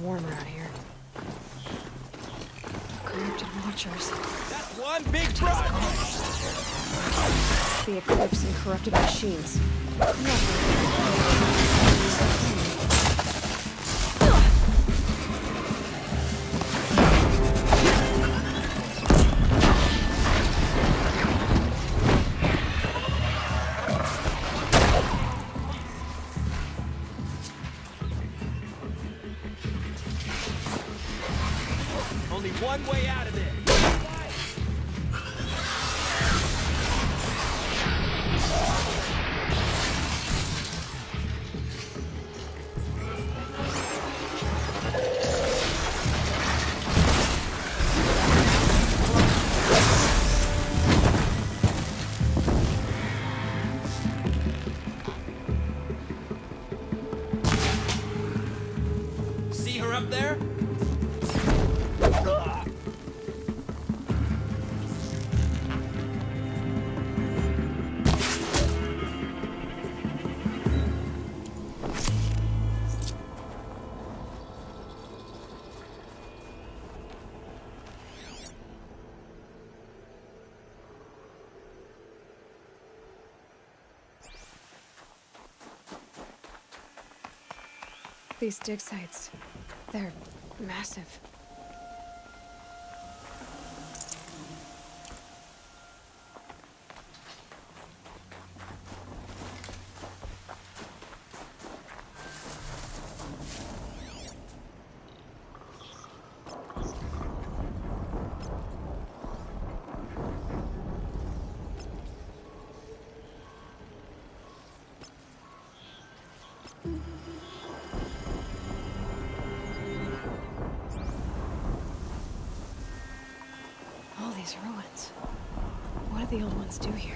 warm around here. Corrupted watchers. That's one big front! The eclipse and corrupted machines. Only one way out of this. See her up there? These dig sites, they're massive. All these ruins. What do the old ones do here?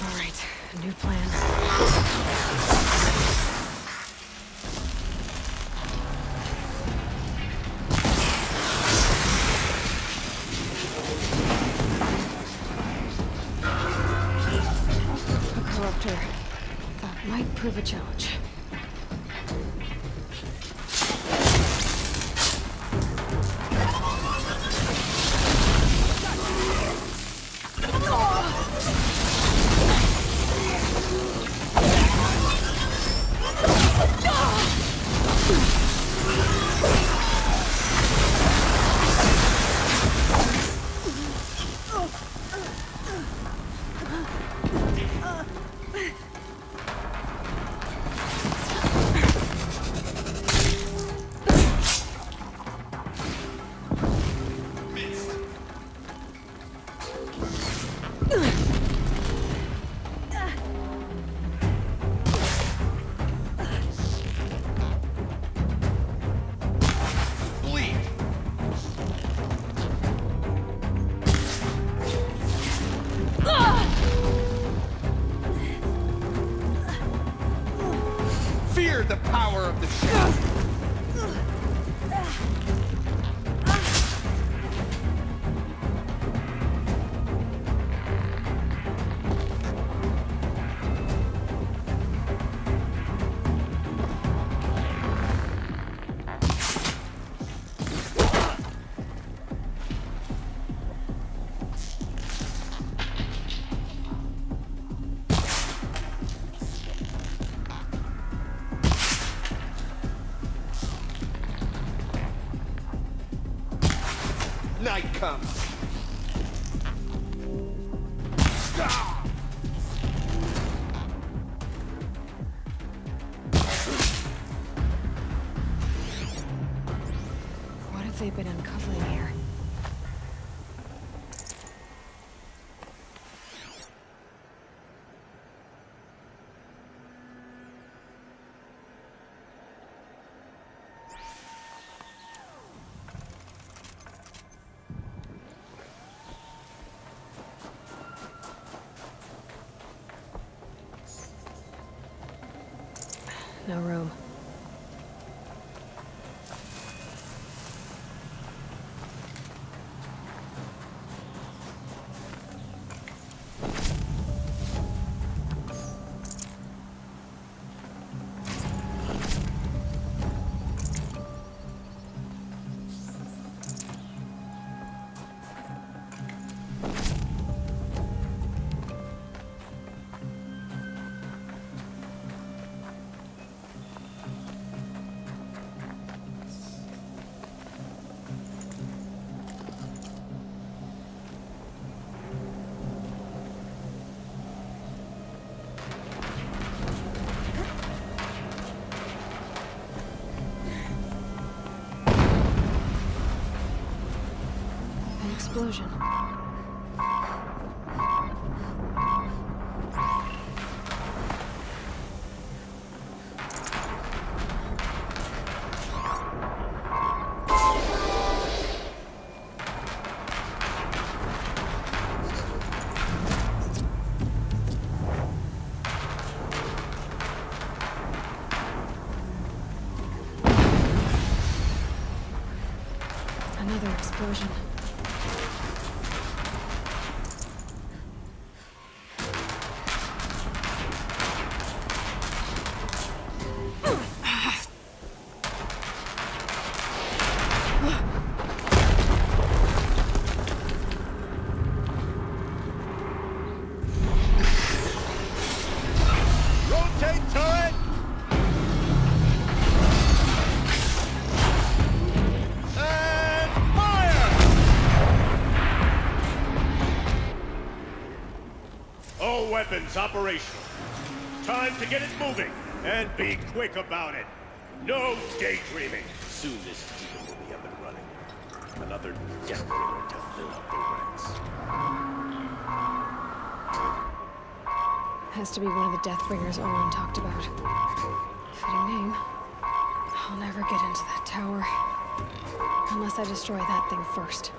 All right, a new plan. That might prove a challenge. Fear the power of the ship! Night comes. What have they been uncovering here? No room. explosion. Another explosion. Rotate turret! And fire! All weapons operational. Time to get it moving, and be quick about it. No daydreaming. Soon this team will be up and running. Another death bringer to fill up the ranks. Has to be one of the Deathbringers Owen talked about. Fitting name. I'll never get into that tower. Unless I destroy that thing first.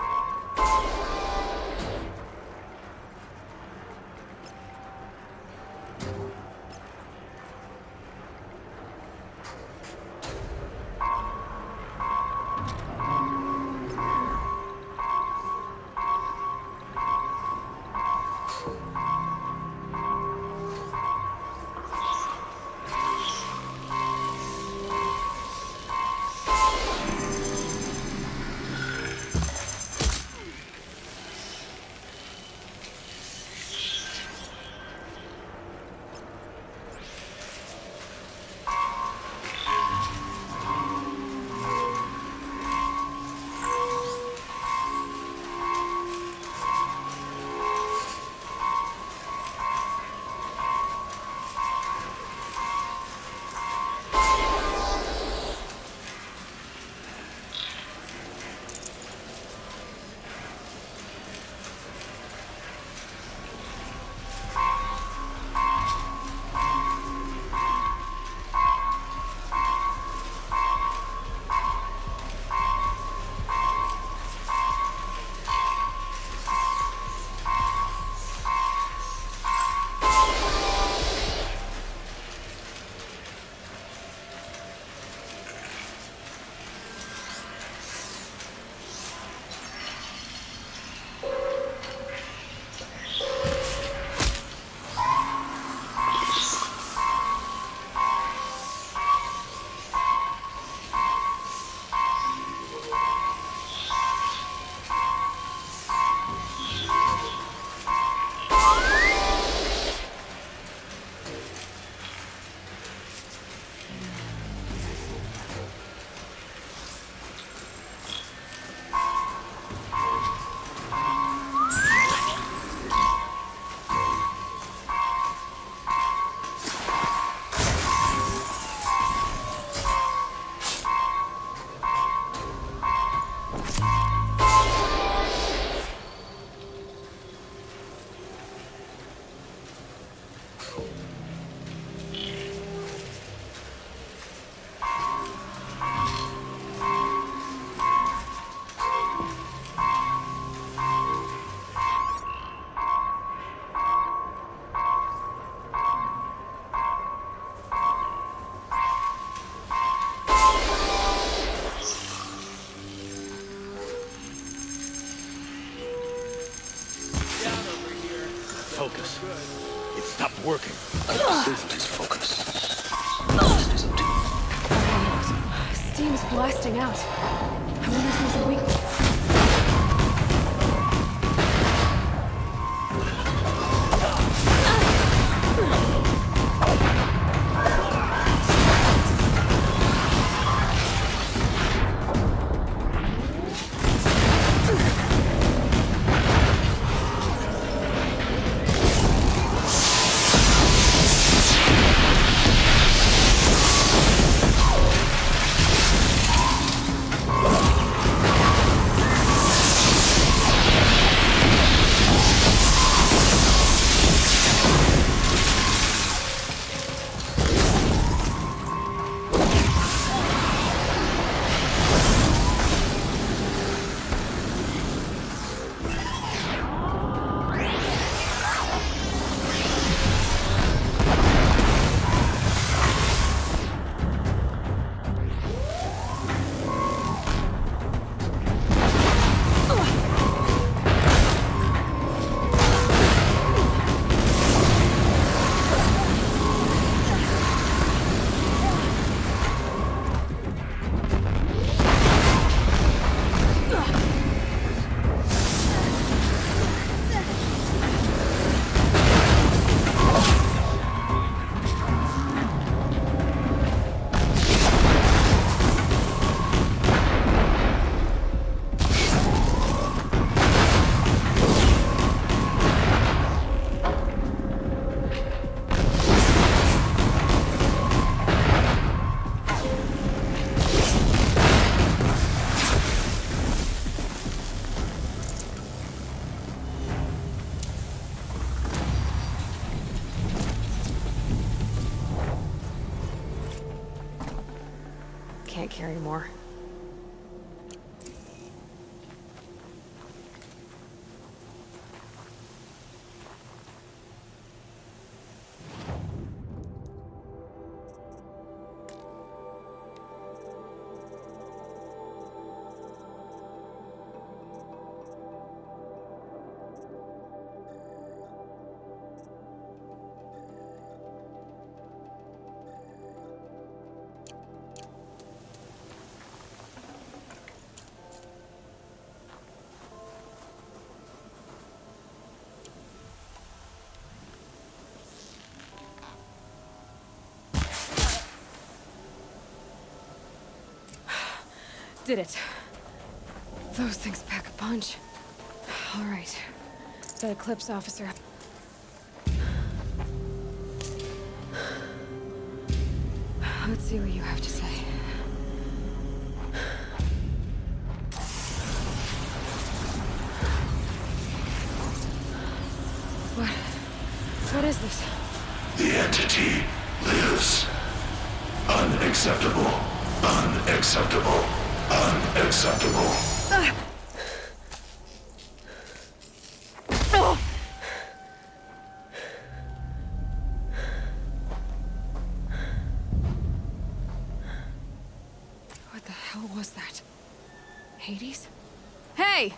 Focus. It stopped working. Please focus. Stays up to Steam's blasting out. I wonder if there's a weakness. can't carry more. Did it. Those things pack a punch. All right. The Eclipse officer. Let's see what you have to say. What is this? The entity lives. Unacceptable. Unacceptable. Unacceptable. What the hell was that? Hades? Hey!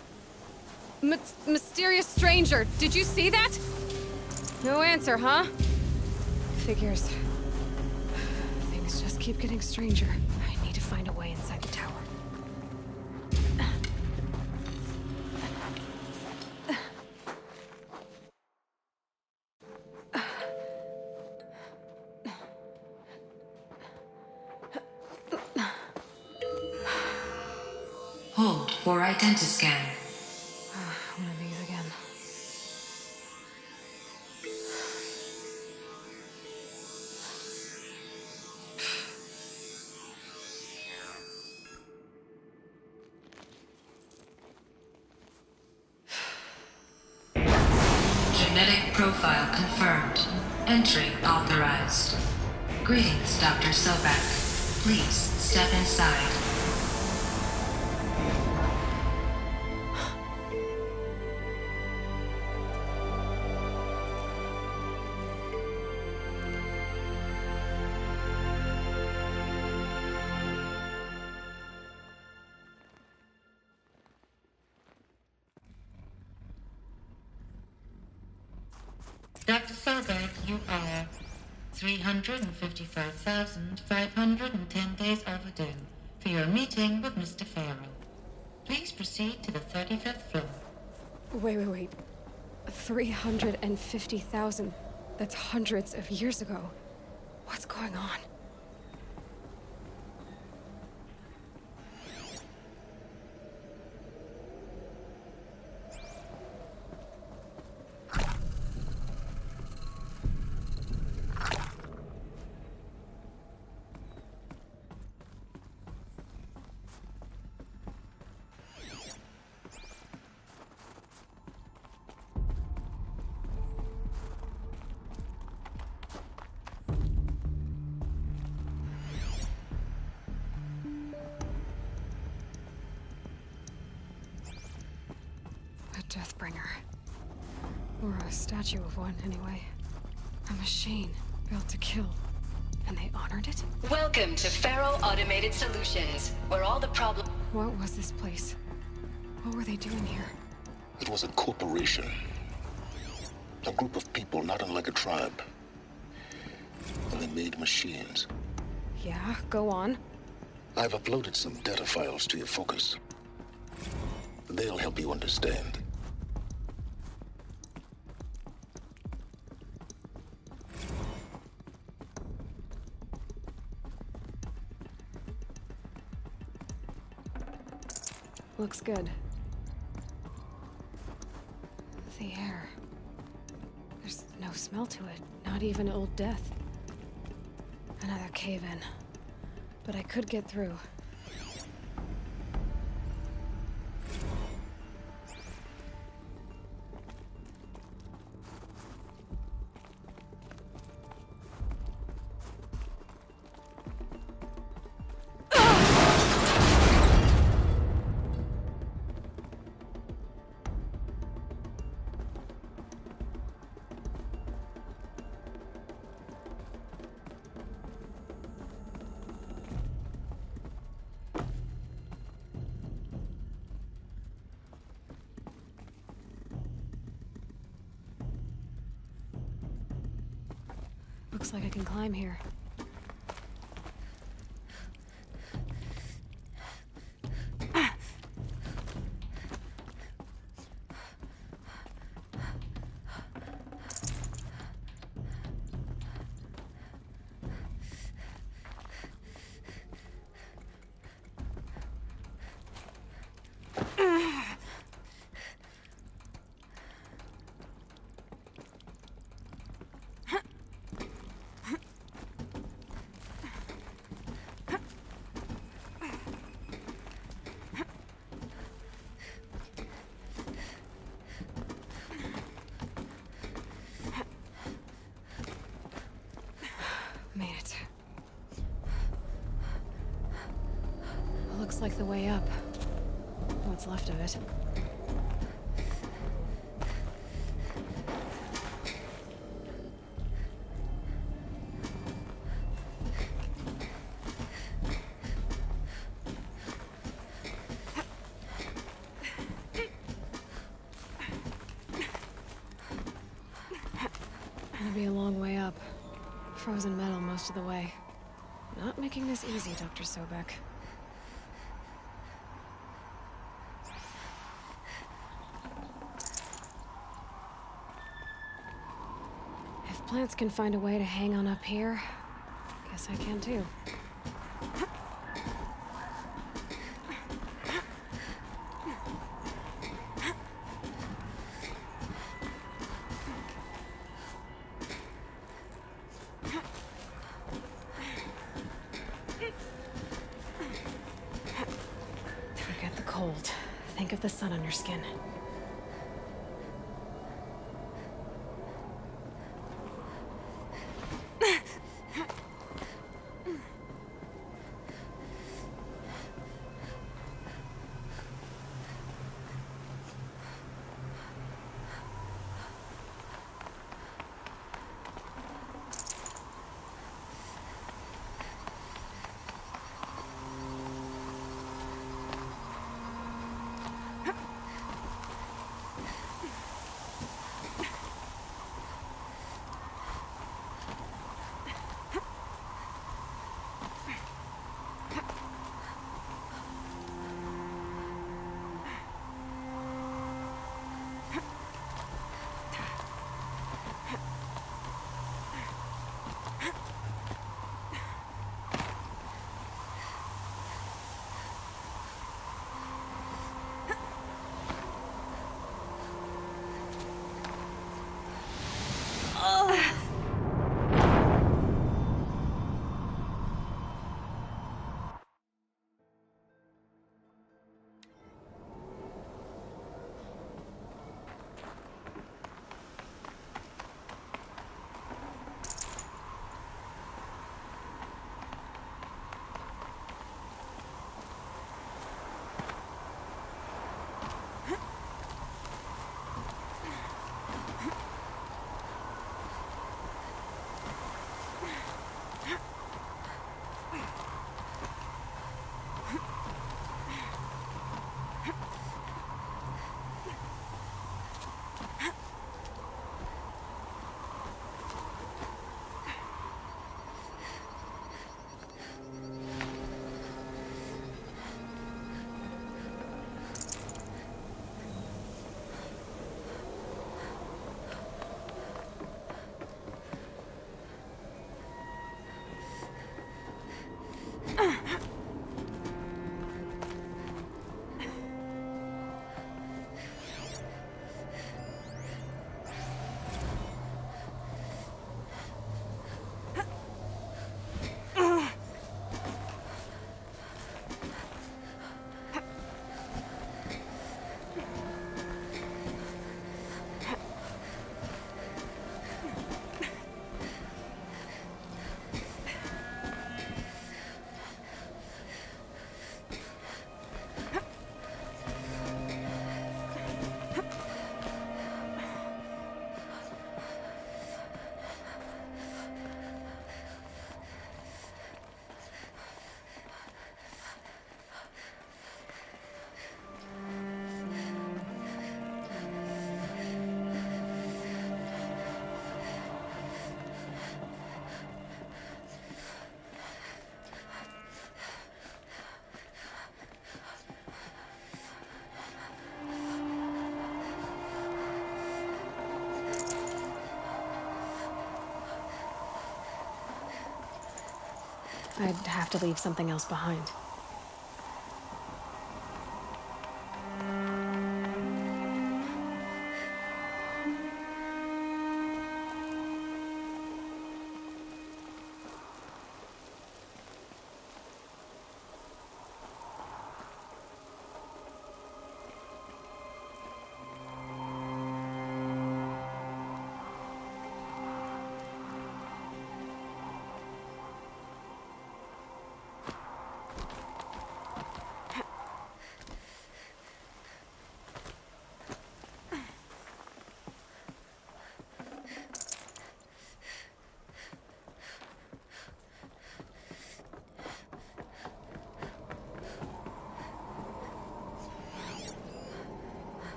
Mysterious stranger, did you see that? No answer, huh? Figures. Things just keep getting stranger. I need to find a way inside the tower. Hold for identiscan. One of these again. Genetic profile confirmed. Entry authorized. Greetings, Dr. Sobek. Please step inside. Dr. Sobek, you are 355,510 days overdue for your meeting with Mr. Farrell. Please proceed to the 35th floor. Wait. 350,000. That's hundreds of years ago. What's going on? A Deathbringer. Or a statue of one, anyway. A machine built to kill. And they honored it? Welcome to Farrell Automated Solutions, where all the problem... What was this place? What were they doing here? It was a corporation. A group of people not unlike a tribe. And they made machines. Yeah, go on. I've uploaded some data files to your focus. They'll help you understand. Looks good. The air. There's no smell to it, not even old death. Another cave-in. But I could get through. Looks like I can climb here. Made it. Looks like the way up. What's left of it. Gonna be a long way up. Frozen metal most of the way. Not making this easy, Dr. Sobek. If plants can find a way to hang on up here, guess I can too. Forget the cold. Think of the sun on your skin. I'd have to leave something else behind.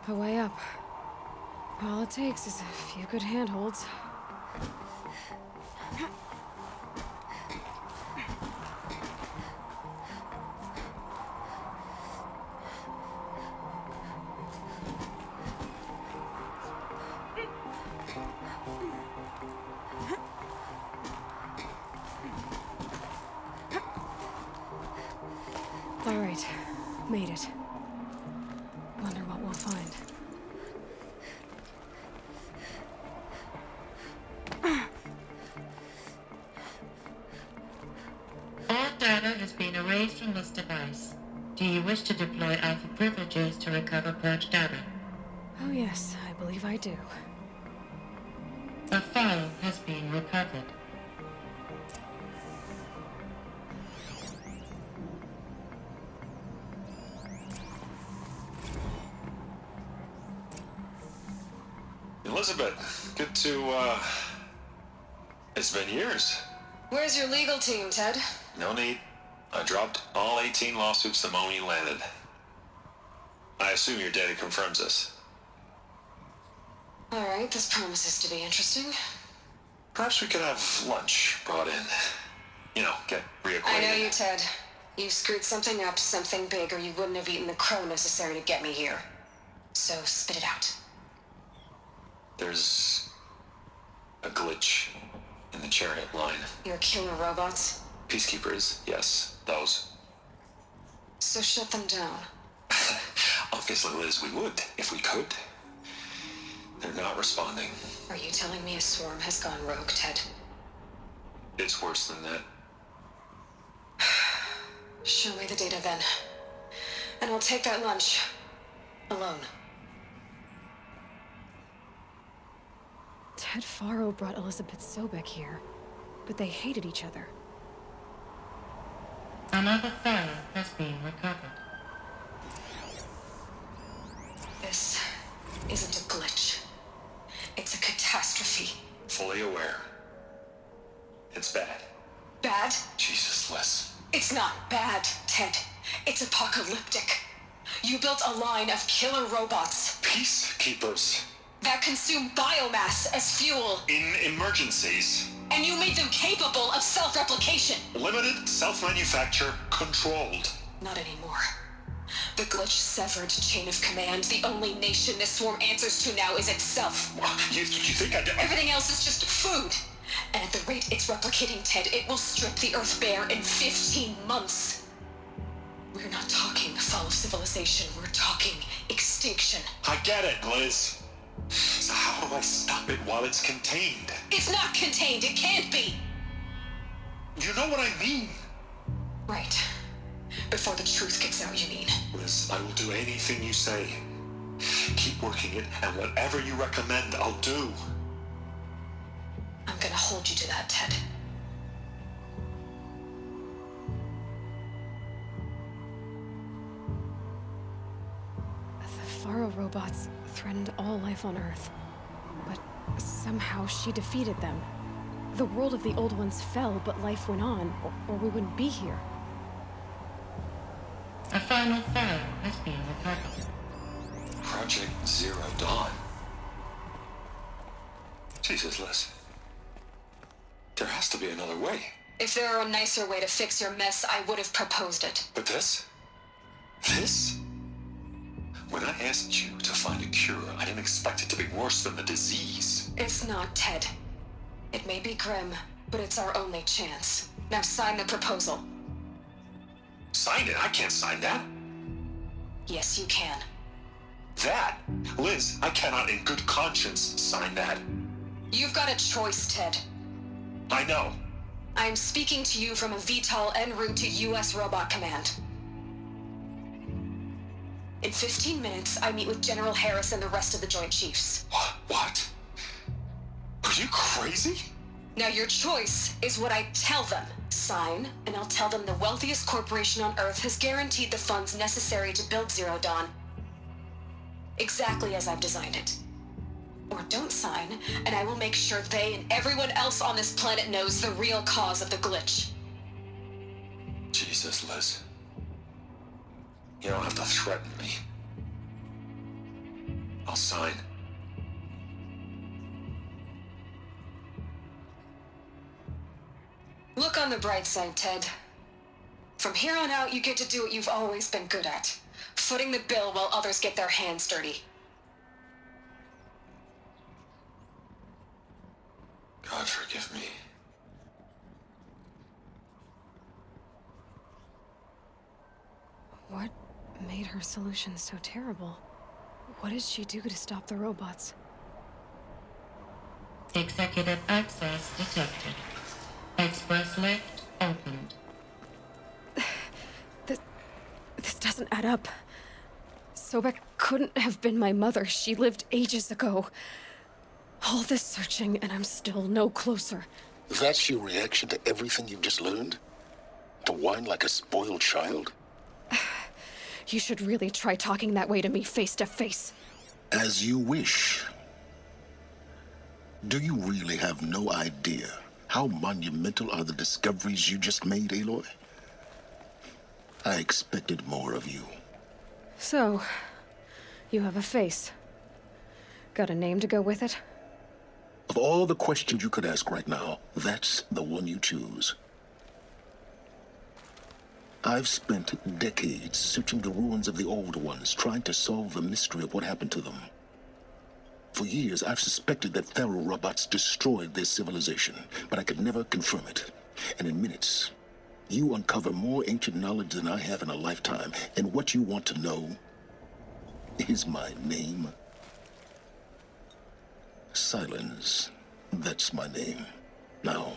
A way up. All it takes is a few good handholds. All right, made it. Wonder what we'll find. All data has been erased from this device. Do you wish to deploy alpha privileges to recover purged data? Oh yes, I believe I do. A file has been recovered. Elizabeth, good to, it's been years. Where's your legal team, Ted? No need. I dropped all 18 lawsuits the moment you landed. I assume your data confirms this. All right, this promises to be interesting. Perhaps we could have lunch brought in. You know, get reacquainted. I know you, Ted. You screwed something up, something big, or you wouldn't have eaten the crow necessary to get me here. So spit it out. There's a glitch in the chariot line. Your killer robots? Peacekeepers, yes, those. So shut them down. Obviously, Liz, we would, if we could. They're not responding. Are you telling me a swarm has gone rogue, Ted? It's worse than that. Show me the data then. And I'll take that lunch. Alone. Ted Faro brought Elizabeth Sobek here, but they hated each other. Another file has been recovered. This isn't a glitch. It's a catastrophe. Fully aware. It's bad. Bad? Jesus, Liz. It's not bad, Ted. It's apocalyptic. You built a line of killer robots Peacekeepers. that consume biomass as fuel, In emergencies. and you made them capable of self-replication. Limited, self-manufacture, controlled. Not anymore. The glitch severed chain of command. The only nation this swarm answers to now is itself. You think I... Everything else is just food. And at the rate it's replicating, Ted, it will strip the Earth bare in 15 months. We're not talking fall of civilization. We're talking extinction. I get it, Liz. So how do I stop it while it's contained? It's not contained. It can't be. You know what I mean. Right. Before the truth gets out, you mean? Liz, I will do anything you say. Keep working it, and whatever you recommend, I'll do. I'm gonna hold you to that, Ted. The Faro robots threatened all life on Earth, but somehow she defeated them. The world of the old ones fell, but life went on, or we wouldn't be here. A final file has been recovered. Project Zero Dawn. Jesus, Liz. There has to be another way. If there were a nicer way to fix your mess, I would have proposed it. But this? This? When I asked you to find a cure, I didn't expect it to be worse than the disease. It's not, Ted. It may be grim, but it's our only chance. Now sign the proposal. Sign it? I can't sign that. Yes, you can. That? Liz, I cannot in good conscience sign that. You've got a choice, Ted. I know. I am speaking to you from a VTOL en route to U.S. Robot Command. In 15 minutes, I meet with General Harris and the rest of the Joint Chiefs. What? Are you crazy? Now your choice is what I tell them. Sign, and I'll tell them the wealthiest corporation on Earth has guaranteed the funds necessary to build Zero Dawn. Exactly as I've designed it. Or don't sign, and I will make sure they and everyone else on this planet knows the real cause of the glitch. Jesus, Liz. You don't have to threaten me. I'll sign. Look on the bright side, Ted. From here on out, you get to do what you've always been good at. Footing the bill while others get their hands dirty. God forgive me. What made her solution so terrible? What did she do to stop the robots? Executive access detected. Express lift opened. This doesn't add up. Sobek couldn't have been my mother. She lived ages ago. All this searching, and I'm still no closer. That's your reaction to everything you've just learned? To whine like a spoiled child? You should really try talking that way to me face to face. As you wish. Do you really have no idea how monumental are the discoveries you just made, Aloy? I expected more of you. So, you have a face. Got a name to go with it? Of all the questions you could ask right now, that's the one you choose. I've spent decades searching the ruins of the old ones, trying to solve the mystery of what happened to them. For years, I've suspected that Faro robots destroyed their civilization, but I could never confirm it. And in minutes, you uncover more ancient knowledge than I have in a lifetime, and what you want to know is my name. Silence. That's my name. Now,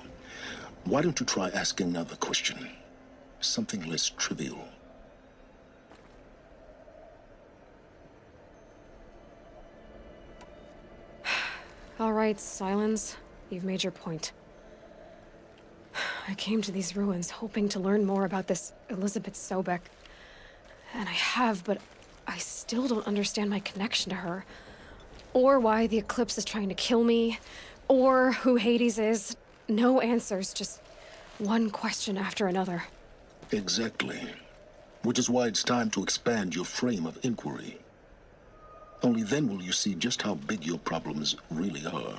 why don't you try asking another question? Something less trivial. All right, Silence. You've made your point. I came to these ruins hoping to learn more about this Elizabeth Sobek. And I have, but I still don't understand my connection to her. Or why the Eclipse is trying to kill me. Or who Hades is. No answers, just one question after another. Exactly. Which is why it's time to expand your frame of inquiry. Only then will you see just how big your problems really are.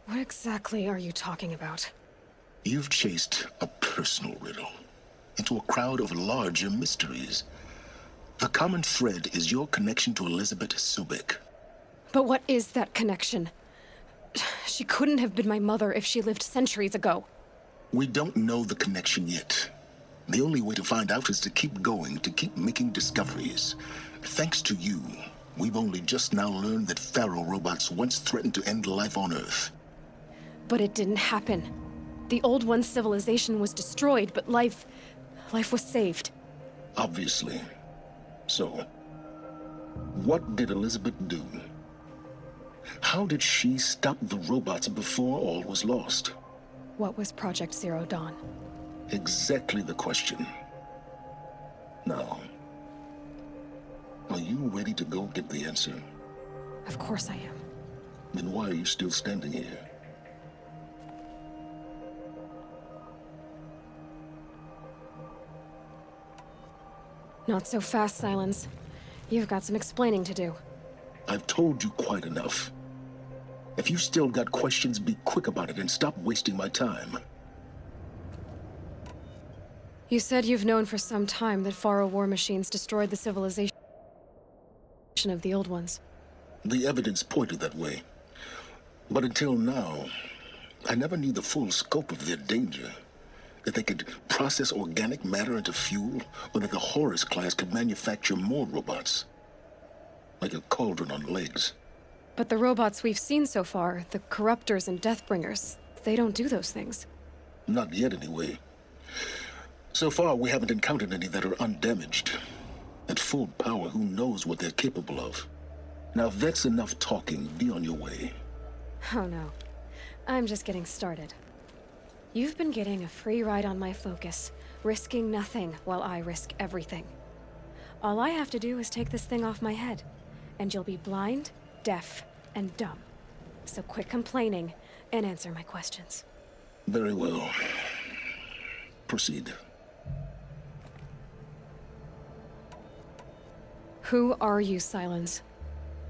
What exactly are you talking about? You've chased a personal riddle into a crowd of larger mysteries. The common thread is your connection to Elizabeth Sobek. But what is that connection? She couldn't have been my mother if she lived centuries ago. We don't know the connection yet. The only way to find out is to keep going, to keep making discoveries. Thanks to you, we've only just now learned that Faro robots once threatened to end life on Earth. But it didn't happen. The Old One's civilization was destroyed, but life was saved. Obviously. So, what did Elizabeth do? How did she stop the robots before all was lost? What was Project Zero Dawn? Exactly the question. Now, are you ready to go get the answer? Of course I am. Then why are you still standing here? Not so fast, Silence. You've got some explaining to do. I've told you quite enough. If you've still got questions, be quick about it and stop wasting my time. You said you've known for some time that Faro war machines destroyed the civilization. of the old ones. The evidence pointed that way. But until now, I never knew the full scope of their danger. That they could process organic matter into fuel, or that the Horus class could manufacture more robots. Like a cauldron on legs. But the robots we've seen so far, the Corruptors and Deathbringers, they don't do those things. Not yet, anyway. So far, we haven't encountered any that are undamaged. At full power, who knows what they're capable of? Now, if that's enough talking, be on your way. Oh no. I'm just getting started. You've been getting a free ride on my focus, risking nothing while I risk everything. All I have to do is take this thing off my head, and you'll be blind, deaf, and dumb. So quit complaining and answer my questions. Very well. Proceed. Who are you, Silence?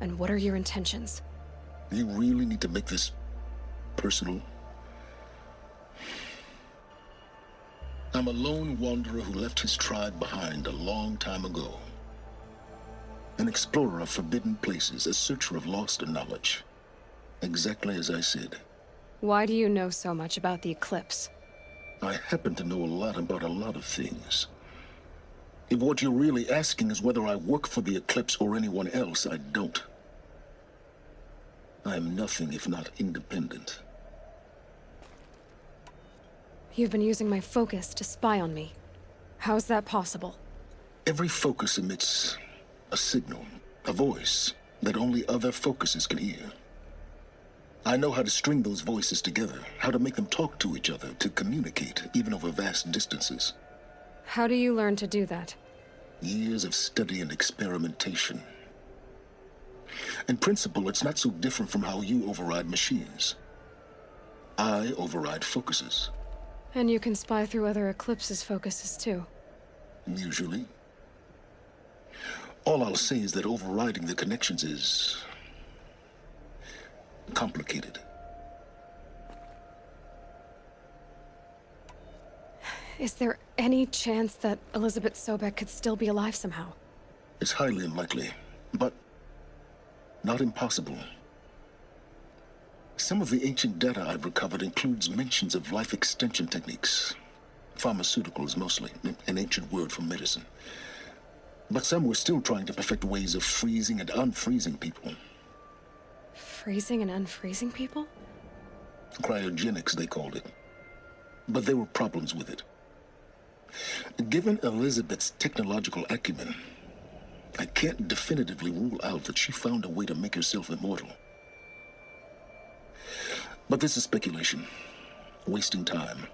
And what are your intentions? You really need to make this personal? I'm a lone wanderer who left his tribe behind a long time ago. An explorer of forbidden places, a searcher of lost knowledge. Exactly as I said. Why do you know so much about the Eclipse? I happen to know a lot about a lot of things. If what you're really asking is whether I work for the Eclipse or anyone else, I don't. I am nothing if not independent. You've been using my focus to spy on me. How's that possible? Every focus emits a signal, a voice, that only other focuses can hear. I know how to string those voices together, how to make them talk to each other, to communicate, even over vast distances. How do you learn to do that? Years of study and experimentation. In principle, it's not so different from how you override machines. I override focuses. And you can spy through other Eclipse's focuses too. Usually. All I'll say is that overriding the connections is complicated. Is there any chance that Elizabeth Sobek could still be alive somehow? It's highly unlikely, but not impossible. Some of the ancient data I've recovered includes mentions of life extension techniques. Pharmaceuticals, mostly, an ancient word for medicine. But some were still trying to perfect ways of freezing and unfreezing people. Freezing and unfreezing people? Cryogenics, they called it. But there were problems with it. Given Elizabeth's technological acumen, I can't definitively rule out that she found a way to make herself immortal. But this is speculation. Wasting time.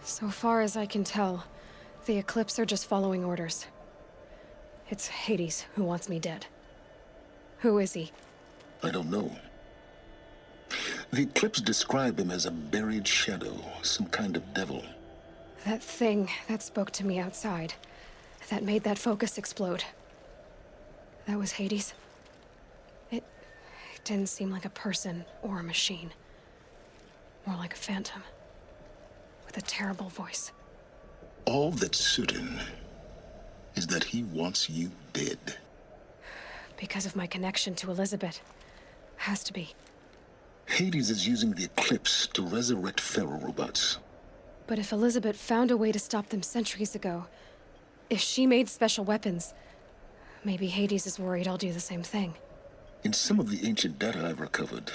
So far as I can tell, the Eclipse are just following orders. It's Hades who wants me dead. Who is he? I don't know. The Eclipse describe him as a buried shadow, some kind of devil. That thing that spoke to me outside, that made that focus explode. That was Hades. It didn't seem like a person or a machine. More like a phantom. With a terrible voice. All that's certain is that he wants you dead. Because of my connection to Elizabeth. Has to be. Hades is using the Eclipse to resurrect feral robots. But if Elizabeth found a way to stop them centuries ago, if she made special weapons, maybe Hades is worried I'll do the same thing. In some of the ancient data I've recovered,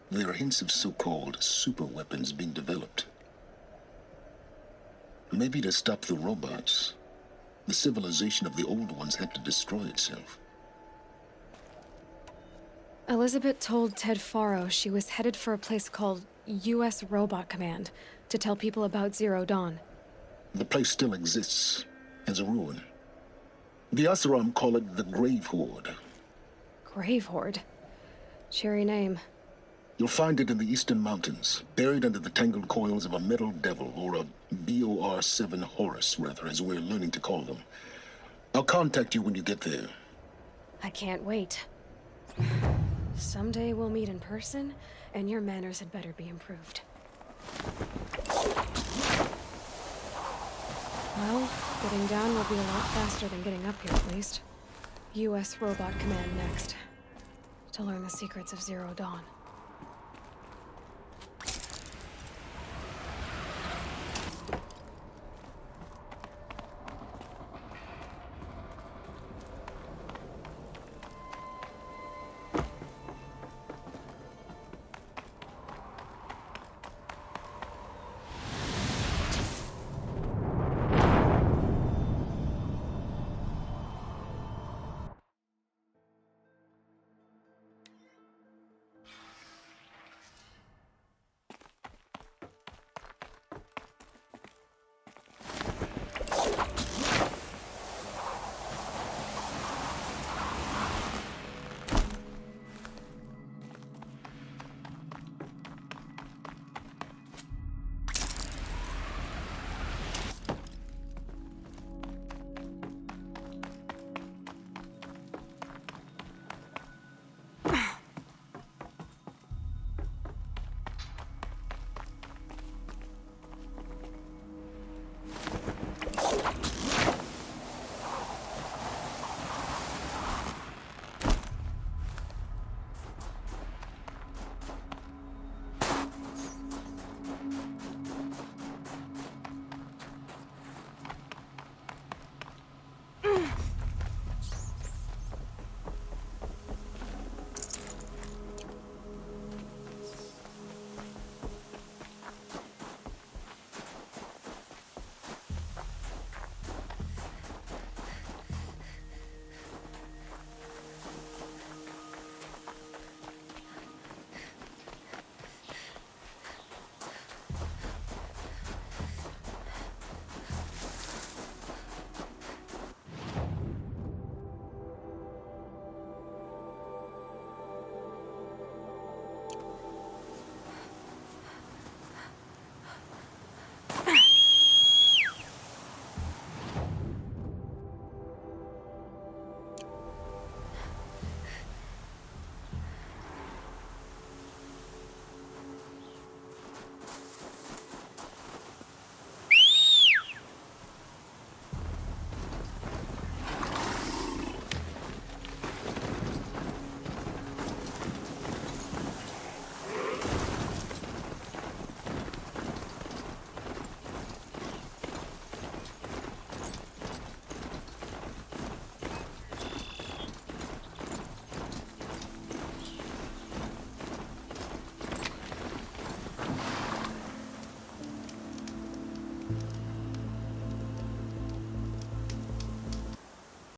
there are hints of so-called super weapons being developed. Maybe to stop the robots, the civilization of the old ones had to destroy itself. Elizabeth told Ted Faro she was headed for a place called U.S. Robot Command to tell people about Zero Dawn. The place still exists, as a ruin. The Asaram call it the Grave Horde. Grave Horde? Cheery name. You'll find it in the eastern mountains, buried under the tangled coils of a metal devil, or a BOR-7 Horus, rather, as we're learning to call them. I'll contact you when you get there. I can't wait. Someday we'll meet in person, and your manners had better be improved. Well, Getting down will be a lot faster than getting up here, at least. U.S. Robot Command next. To learn the secrets of Zero Dawn.